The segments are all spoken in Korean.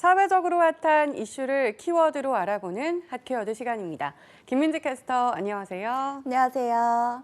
사회적으로 핫한 이슈를 키워드로 알아보는 핫키워드 시간입니다. 김민지 캐스터, 안녕하세요. 안녕하세요.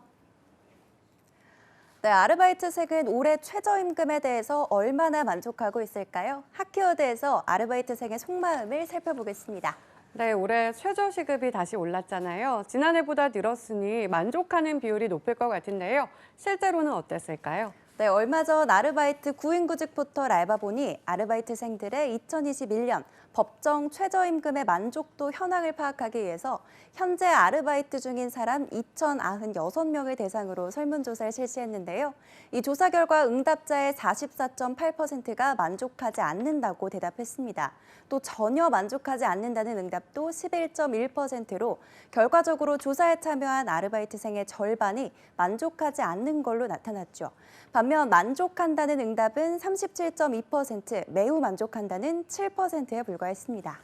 네, 아르바이트생은 올해 최저임금에 대해서 얼마나 만족하고 있을까요? 핫키워드에서 아르바이트생의 속마음을 살펴보겠습니다. 네, 올해 최저시급이 다시 올랐잖아요. 지난해보다 늘었으니 만족하는 비율이 높을 것 같은데요. 실제로는 어땠을까요? 네, 얼마 전 아르바이트 구인구직 포털 알바본이 아르바이트생들의 2021년 법정 최저임금의 만족도 현황을 파악하기 위해서 현재 아르바이트 중인 사람 2,096명을 대상으로 설문조사를 실시했는데요. 이 조사 결과 응답자의 44.8%가 만족하지 않는다고 대답했습니다. 또 전혀 만족하지 않는다는 응답도 11.1%로 결과적으로 조사에 참여한 아르바이트생의 절반이 만족하지 않는 걸로 나타났죠. 반면 만족한다는 응답은 37.2%, 매우 만족한다는 7%에 불과했습니다.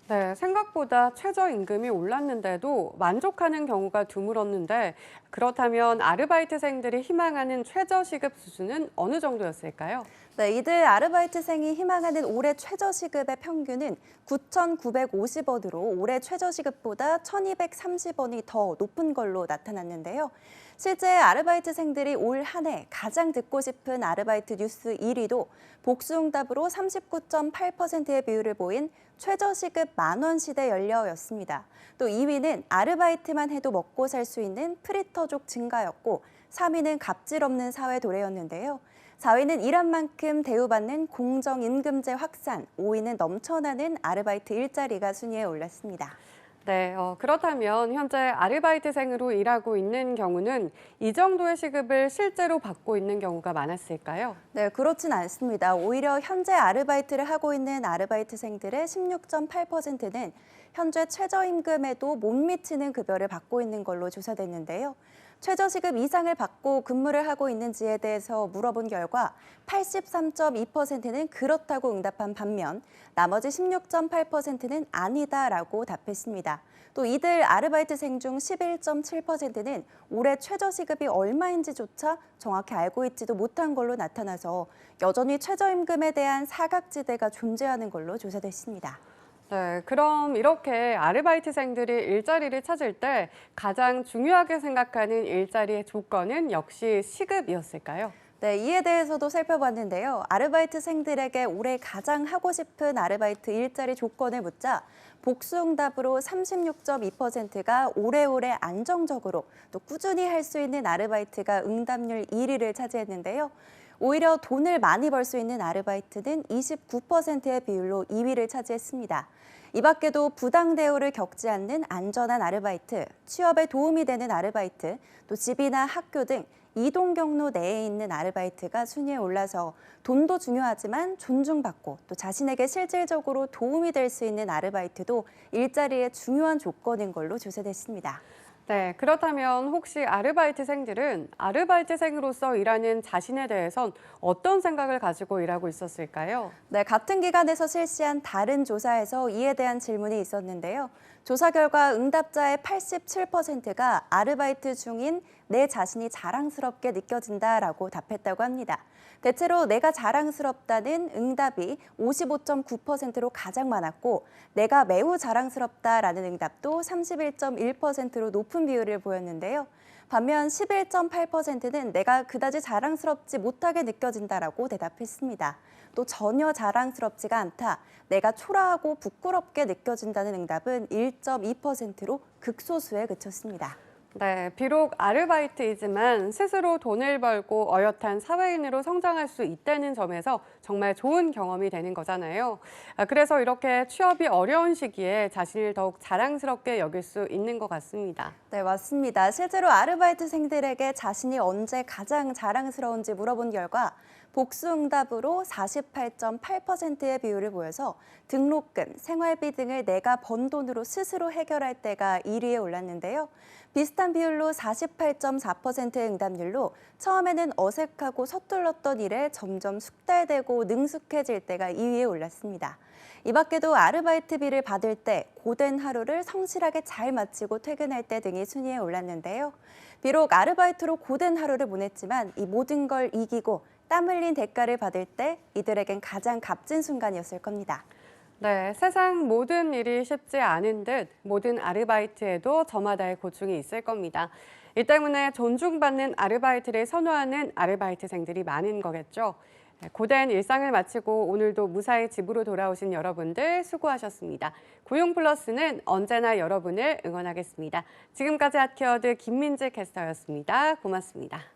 네, 생각보다 최저임금이 올랐는데도 만족하는 경우가 드물었는데 그렇다면 아르바이트생들이 희망하는 최저시급 수준은 어느 정도였을까요? 네, 이들 아르바이트생이 희망하는 올해 최저시급의 평균은 9,950원으로 올해 최저시급보다 1,230원이 더 높은 걸로 나타났는데요. 실제 아르바이트생들이 올 한 해 가장 듣고 싶은 아르바이트 뉴스 1위도 복수응답으로 39.8%의 비율을 보인 최저시급 만원 시대 연료였습니다. 또 2위는 아르바이트만 해도 먹고 살 수 있는 프리터족 증가였고 3위는 갑질 없는 사회 도래였는데요. 4위는 일한 만큼 대우받는 공정임금제 확산, 5위는 넘쳐나는 아르바이트 일자리가 순위에 올랐습니다. 네, 그렇다면 현재 아르바이트생으로 일하고 있는 경우는 이 정도의 시급을 실제로 받고 있는 경우가 많았을까요? 네, 그렇진 않습니다. 오히려 현재 아르바이트를 하고 있는 아르바이트생들의 16.8%는 현재 최저임금에도 못 미치는 급여를 받고 있는 걸로 조사됐는데요. 최저시급 이상을 받고 근무를 하고 있는지에 대해서 물어본 결과 83.2%는 그렇다고 응답한 반면 나머지 16.8%는 아니다라고 답했습니다. 또 이들 아르바이트생 중 11.7%는 올해 최저시급이 얼마인지조차 정확히 알고 있지도 못한 걸로 나타나서 여전히 최저임금에 대한 사각지대가 존재하는 걸로 조사됐습니다. 네, 그럼 이렇게 아르바이트생들이 일자리를 찾을 때 가장 중요하게 생각하는 일자리의 조건은 역시 시급이었을까요? 네, 이에 대해서도 살펴봤는데요. 아르바이트생들에게 올해 가장 하고 싶은 아르바이트 일자리 조건을 묻자 복수응답으로 36.2%가 오래오래 안정적으로 또 꾸준히 할 수 있는 아르바이트가 응답률 1위를 차지했는데요. 오히려 돈을 많이 벌 수 있는 아르바이트는 29%의 비율로 2위를 차지했습니다. 이 밖에도 부당 대우를 겪지 않는 안전한 아르바이트, 취업에 도움이 되는 아르바이트, 또 집이나 학교 등 이동 경로 내에 있는 아르바이트가 순위에 올라서 돈도 중요하지만 존중받고 또 자신에게 실질적으로 도움이 될 수 있는 아르바이트도 일자리의 중요한 조건인 걸로 조사됐습니다. 네, 그렇다면 혹시 아르바이트생들은 아르바이트생으로서 일하는 자신에 대해선 어떤 생각을 가지고 일하고 있었을까요? 네, 같은 기관에서 실시한 다른 조사에서 이에 대한 질문이 있었는데요. 조사 결과 응답자의 87%가 아르바이트 중인 내 자신이 자랑스럽게 느껴진다라고 답했다고 합니다. 대체로 내가 자랑스럽다는 응답이 55.9%로 가장 많았고 내가 매우 자랑스럽다라는 응답도 31.1%로 높은 비율을 보였는데요. 반면 11.8%는 내가 그다지 자랑스럽지 못하게 느껴진다라고 대답했습니다. 또 전혀 자랑스럽지가 않다, 내가 초라하고 부끄럽게 느껴진다는 응답은 1.2%로 극소수에 그쳤습니다. 네, 비록 아르바이트이지만 스스로 돈을 벌고 어엿한 사회인으로 성장할 수 있다는 점에서 정말 좋은 경험이 되는 거잖아요. 그래서 이렇게 취업이 어려운 시기에 자신을 더욱 자랑스럽게 여길 수 있는 것 같습니다. 네, 맞습니다. 실제로 아르바이트생들에게 자신이 언제 가장 자랑스러운지 물어본 결과 복수응답으로 48.8%의 비율을 보여서 등록금, 생활비 등을 내가 번 돈으로 스스로 해결할 때가 1위에 올랐는데요. 비슷한 비율로 48.4%의 응답률로 처음에는 어색하고 서툴렀던 일에 점점 숙달되고 능숙해질 때가 2위에 올랐습니다. 이 밖에도 아르바이트비를 받을 때 고된 하루를 성실하게 잘 마치고 퇴근할 때 등이 순위에 올랐는데요. 비록 아르바이트로 고된 하루를 보냈지만 이 모든 걸 이기고 땀 흘린 대가를 받을 때 이들에겐 가장 값진 순간이었을 겁니다. 네, 세상 모든 일이 쉽지 않은 듯 모든 아르바이트에도 저마다의 고충이 있을 겁니다. 이 때문에 존중받는 아르바이트를 선호하는 아르바이트생들이 많은 거겠죠. 고된 일상을 마치고 오늘도 무사히 집으로 돌아오신 여러분들 수고하셨습니다. 고용 플러스는 언제나 여러분을 응원하겠습니다. 지금까지 핫키워드 김민지 캐스터였습니다. 고맙습니다.